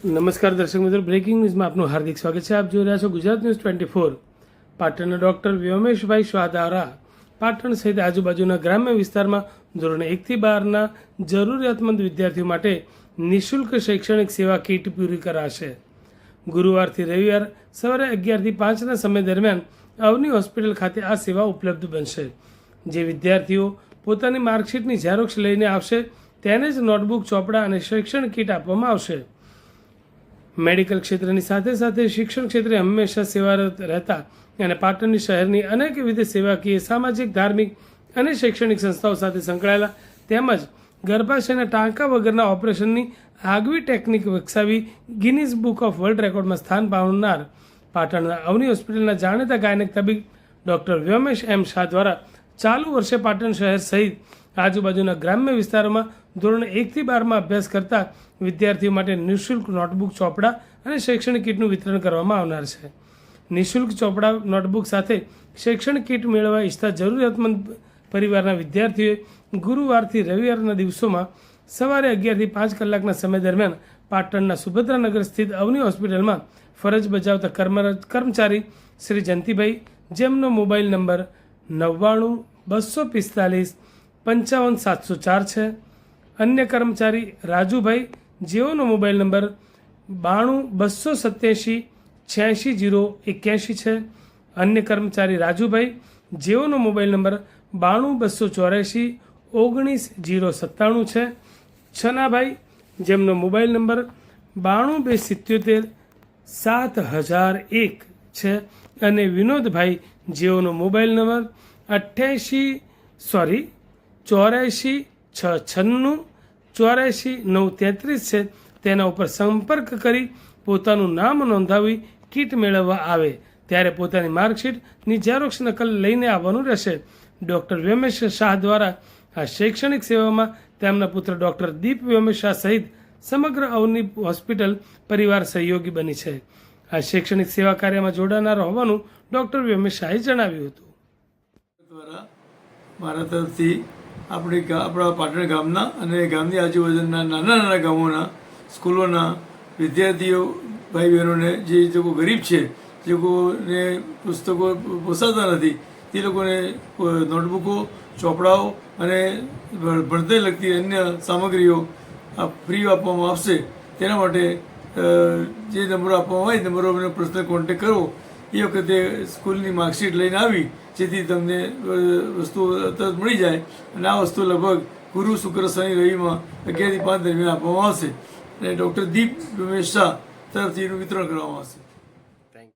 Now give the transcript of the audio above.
નમસ્કાર દર્શક મિત્રો, બ્રેકિંગ ન્યૂઝમાં આપનું હાર્દિક સ્વાગત છે. આપ જોઈ રહ્યા છો ગુજરાત ન્યૂઝ 24. પાટણના ડોક્ટર વ્યોમેશભાઈ શાહ દ્વારા પાટણ સહિત આજુબાજુના ગ્રામ્ય વિસ્તારમાં ધોરણ 1 થી 12ના જરૂરિયાતમંદ વિદ્યાર્થીઓ માટે નિઃશુલ્ક શૈક્ષણિક સેવા કીટ પૂરી કરાશે. ગુરુવારથી રવિવાર સવારે 11 થી 5ના સમય દરમિયાન અવની હોસ્પિટલ ખાતે આ સેવા ઉપલબ્ધ બનશે. જે વિદ્યાર્થીઓ પોતાની માર્કશીટની ઝેરોક્ષ લઈને આવશે તેને જ નોટબુક, ચોપડા અને શૈક્ષણિક કીટ આપવામાં આવશે. મેડિકલ ક્ષેત્રની સાથે સાથે શિક્ષણ ક્ષેત્રે હંમેશા સેવારત રહેતા અને પાટણની શહેરની અનેકવિધ સેવાકીય, સામાજિક, ધાર્મિક અને શૈક્ષણિક સંસ્થાઓ સાથે સંકળાયેલા તેમજ ગર્ભાશયના ટાંકા વગરના ઓપરેશનની આગવી ટેકનિક વિકસાવી ગિનીઝ બુક ઓફ વર્લ્ડ રેકોર્ડમાં સ્થાન પામનાર પાટણના અવની હોસ્પિટલના જાણીતા ગાયનેક તબીબ ડોક્ટર વ્યોમેશ એમ શાહ દ્વારા ચાલુ વર્ષે પાટણ શહેર સહિત આજુબાજુના ગ્રામ્ય વિસ્તારોમાં ધોરણ 1 થી 12માં અભ્યાસ કરતા વિદ્યાર્થીઓ માટે નિઃશુલ્ક નોટબુક, ચોપડા અને શૈક્ષણિક કીટનું વિતરણ કરવામાં આવનાર છે. નિઃશુલ્ક ચોપડા, નોટબુક સાથે શૈક્ષણિક કીટ મેળવવા ઈચ્છતા જરૂરિયાતમંદ પરિવારના વિદ્યાર્થીઓએ ગુરુવારથી રવિવારના દિવસોમાં સવારે 11 થી 5 કલાકના સમય દરમિયાન પાટણના સુભદ્રાનગર સ્થિત અવની હોસ્પિટલમાં ફરજ બજાવતા કર્મચારી શ્રી જયંતિભાઈ, જેમનો મોબાઈલ નંબર 99 245 55 704 છે. અન્ય કર્મચારી રાજુભાઈ, જેઓનો મોબાઈલ નંબર 92 287 86 081 છે. અન્ય કર્મચારી રાજુભાઈ, જેઓનો મોબાઈલ નંબર 92 284 19 097 છે. છનાભાઈ, જેમનો મોબાઈલ નંબર 92 277 7001 છે. અને વિનોદભાઈ, જેઓનો મોબાઈલ નંબર 84 696 84 933 છે. તેના ઉપર સંપર્ક કરી પોતાનું નામ નોંધાવી કીટ મેળવવા આવે ત્યારે પોતાની માર્કશીટની ઝેરોક્ષ નકલ લઈને આવવાનું રહેશે. ડૉક્ટર વ્યોમેશ શાહ દ્વારા આ શૈક્ષણિક સેવામાં તેમના પુત્ર ડૉક્ટર દીપ વ્યોમેશ શાહ સહિત સમગ્ર અવની હોસ્પિટલ પરિવાર સહયોગી બની છે. આ શૈક્ષણિક સેવા કાર્યમાં જોડાનાર હોવાનું ડૉક્ટર વ્યોમેશ શાહે જણાવ્યું હતું. દ્વારા મારા તરફથી આપણા પાટણ ગામના અને ગામની આજુબાજુના નાના ગામોના સ્કૂલોના વિદ્યાર્થીઓ, ભાઈ બહેનોને જે લોકો ગરીબ છે, જે લોકોને પુસ્તકો પોસાતા નથી, તે લોકોને નોટબુકો, ચોપડાઓ અને ભણતરને લગતી અન્ય સામગ્રીઓ ફ્રી આપવામાં આવશે. તેના માટે જે નંબરો આપવામાં આવે એ નંબરોનો પર્સનલ કોન્ટેક કરવો. એ વખતે સ્કૂલની માર્કશીટ લઈને આવી જેથી તમને વસ્તુઓ તરત મળી જાય. અને આ વસ્તુ લગભગ ગુરુ, શુક્ર, શનિ, રવિમાં 11 થી 5 દરમિયાન આપવામાં આવશે અને ડૉક્ટર દીપ વ્યોમેશ શાહ તરફથી એનું વિતરણ કરવામાં આવશે.